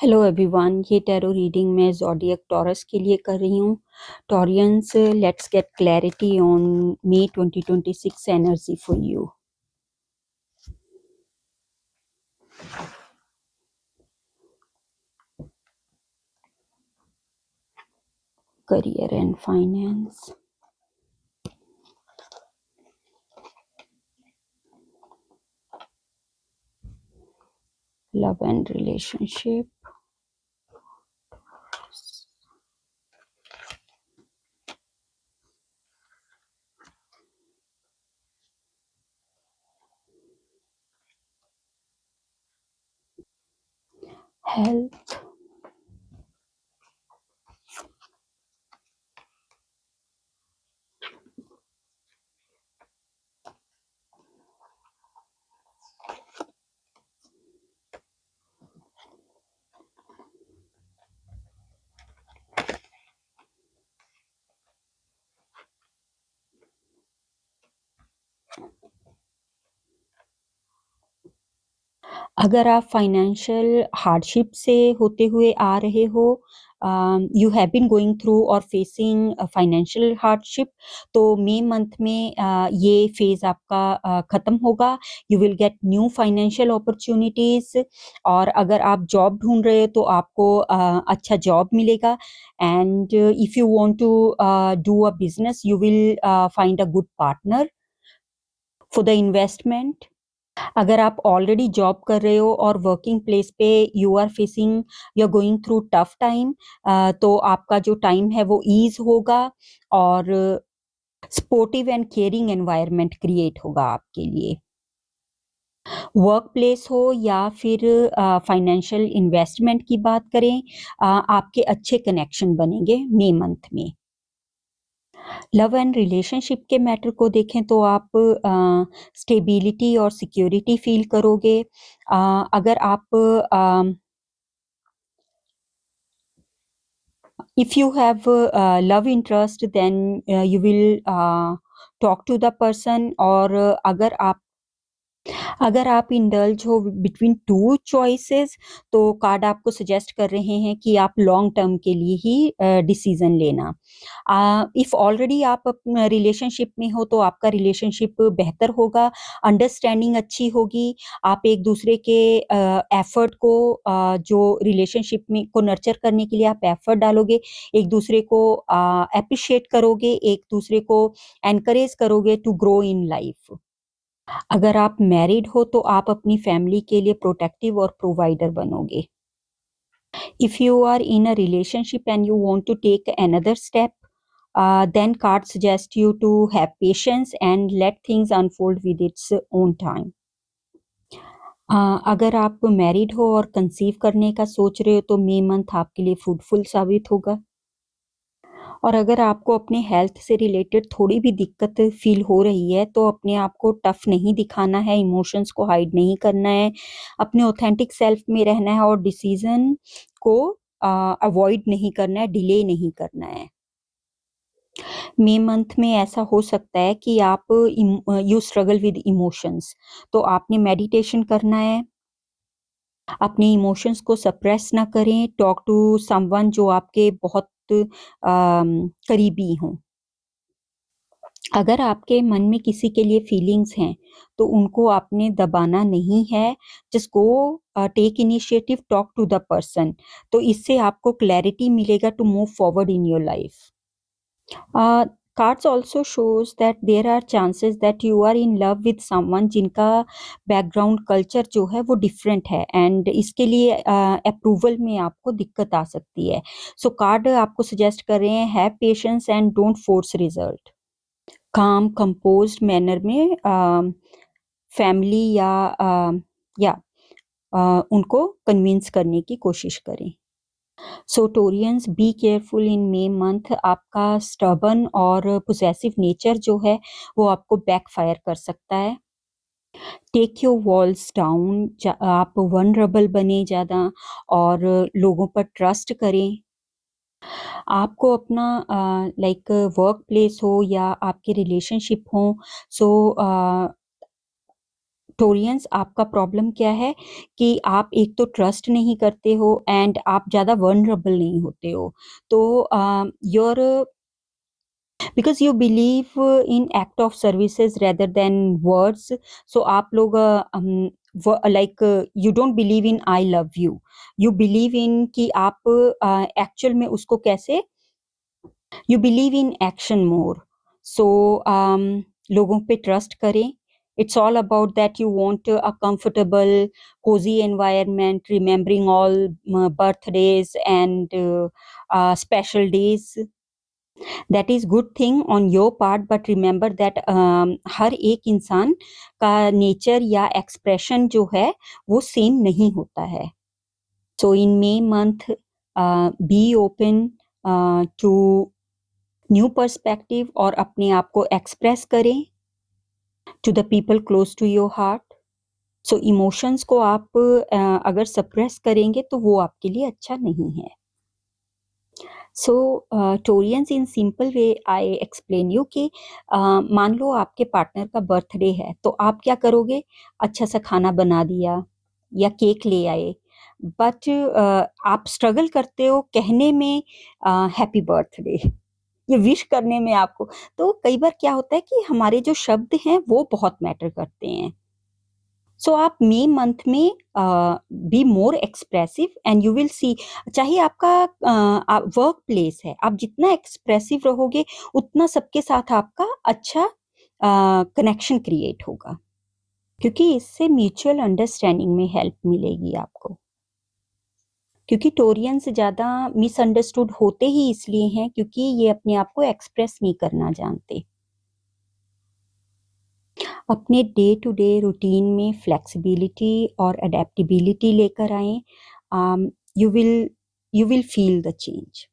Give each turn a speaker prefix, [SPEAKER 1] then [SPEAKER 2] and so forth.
[SPEAKER 1] Hello everyone, ये tarot reading मैं zodiac taurus के लिए कर रही हूँ। Taureans, let's get clarity on May 2026 energy for you. Career and finance, love and relationship, health, अगर आप फाइनेंशियल हार्डशिप से होते हुए आ रहे हो, you have been going through और फेसिंग फाइनेंशियल हार्डशिप, तो मई मंथ में ये फेज आपका खत्म होगा। You will get new financial opportunities. और अगर आप जॉब ढूंढ रहे हो तो आपको अच्छा जॉब मिलेगा। And if you want to do a business, you will find a good partner for the investment. अगर आप ऑलरेडी जॉब कर रहे हो और वर्किंग प्लेस पे you are going through tough time, तो आपका जो टाइम है वो ईज होगा और supportive and caring environment create होगा आपके लिए। वर्क प्लेस हो या फिर फाइनेंशियल इन्वेस्टमेंट की बात करें, आपके अच्छे कनेक्शन बनेंगे मई मंथ में। लव एंड रिलेशनशिप के मैटर को देखें तो आप स्टेबिलिटी और सिक्योरिटी फील करोगे। अगर आप if you have love interest, then you will talk to the person। और अगर आप इंडल्ज हो बिटवीन टू चॉइसेस, तो कार्ड आपको सजेस्ट कर रहे हैं कि आप लॉन्ग टर्म के लिए ही डिसीजन लेना। इफ ऑलरेडी आप रिलेशनशिप में हो तो आपका रिलेशनशिप बेहतर होगा, अंडरस्टैंडिंग अच्छी होगी। आप एक दूसरे के एफर्ट को, जो रिलेशनशिप में को नर्चर करने के लिए आप एफर्ट डालोगे, एक दूसरे को अप्रिशिएट करोगे, एक दूसरे को एनकरेज करोगे टू ग्रो इन लाइफ। अगर आप मैरिड हो तो आप अपनी फैमिली के लिए प्रोटेक्टिव और प्रोवाइडर बनोगे। If you are in a relationship and you want to take another step, then cards suggest you to have patience and let things unfold with its own time। अगर आप married हो और conceive करने का सोच रहे हो तो मई मंथ आपके लिए फ्रूटफुल साबित होगा। और अगर आपको अपने हेल्थ से रिलेटेड थोड़ी भी दिक्कत फील हो रही है तो अपने आप को टफ नहीं दिखाना है, इमोशंस को हाइड नहीं करना है, अपने ऑथेंटिक सेल्फ में रहना है और डिसीजन को अवॉइड नहीं करना है, डिले नहीं करना है। मई मंथ में ऐसा हो सकता है कि आप यू स्ट्रगल विद इमोशंस, तो आपने मेडिटेशन करना है, अपने इमोशंस को सप्रेस ना करें, टॉक टू समवन जो आपके बहुत करीबी हों। अगर आपके मन में किसी के लिए फीलिंग्स हैं तो उनको आपने दबाना नहीं है, just go take initiative, talk to the person, तो इससे आपको क्लैरिटी मिलेगा to move forward in your life. Cards also shows that there are chances that you are in love with someone जिनका बैकग्राउंड कल्चर जो है वो different है, and इसके लिए अप्रूवल में आपको दिक्कत आ सकती है। सो कार्ड आपको सजेस्ट कर रहे हैं, have patience and don't force result. काम कंपोज्ड मैनर में फैमिली या उनको कन्विंस करने की कोशिश करें। So Taureans, be careful in May month. आपका स्टबर्न और पोसेसिव नेचर जो है वो आपको बैकफायर कर सकता है। टेक योर वॉल्स डाउन, आप वनरेबल बने ज़्यादा और लोगों पर ट्रस्ट करें। आपको अपना लाइक वर्क प्लेस हो या आपके रिलेशनशिप हो, सो टोरियंस, आपका प्रॉब्लम क्या है कि आप एक तो ट्रस्ट नहीं करते हो एंड आप ज़्यादा वल्नरेबल नहीं होते हो। तो your because you believe in act of services rather than words, so आप लोग like you don't believe in I love you, you believe in कि आप एक्चुअल में उसको कैसे, you believe in action more. So लोगों पे ट्रस्ट करें। It's all about that you want a comfortable cozy environment, remembering all birthdays and special days. That is good thing on your part, but remember that हर एक इंसान का nature या expression जो है वो सेम नहीं होता है। So in May month be open to new perspective और अपने आप को एक्सप्रेस करें to the people close to your heart. So emotions को आप अगर सप्रेस करेंगे तो वो आपके लिए अच्छा नहीं है। So Taureans, in simple way I explain you कि मान लो आपके पार्टनर का बर्थडे है तो आप क्या करोगे, अच्छा सा खाना बना दिया या केक ले आए, बट आप स्ट्रगल करते हो कहने में हैप्पी बर्थडे, ये विश करने में आपको। तो कई बार क्या होता है कि हमारे जो शब्द हैं वो बहुत मैटर करते हैं। सो आप मई मंथ में be more expressive and you will see, चाहे आपका वर्क प्लेस है, आप जितना एक्सप्रेसिव रहोगे उतना सबके साथ आपका अच्छा कनेक्शन क्रिएट होगा, क्योंकि इससे म्यूचुअल अंडरस्टैंडिंग में हेल्प मिलेगी आपको। क्योंकि टोरियंस ज़्यादा मिसअंडरस्टूड होते ही इसलिए हैं क्योंकि ये अपने आप को एक्सप्रेस नहीं करना जानते। अपने डे टू डे रूटीन में फ्लेक्सिबिलिटी और अडेप्टेबिलिटी लेकर आएं, you will you will feel the change.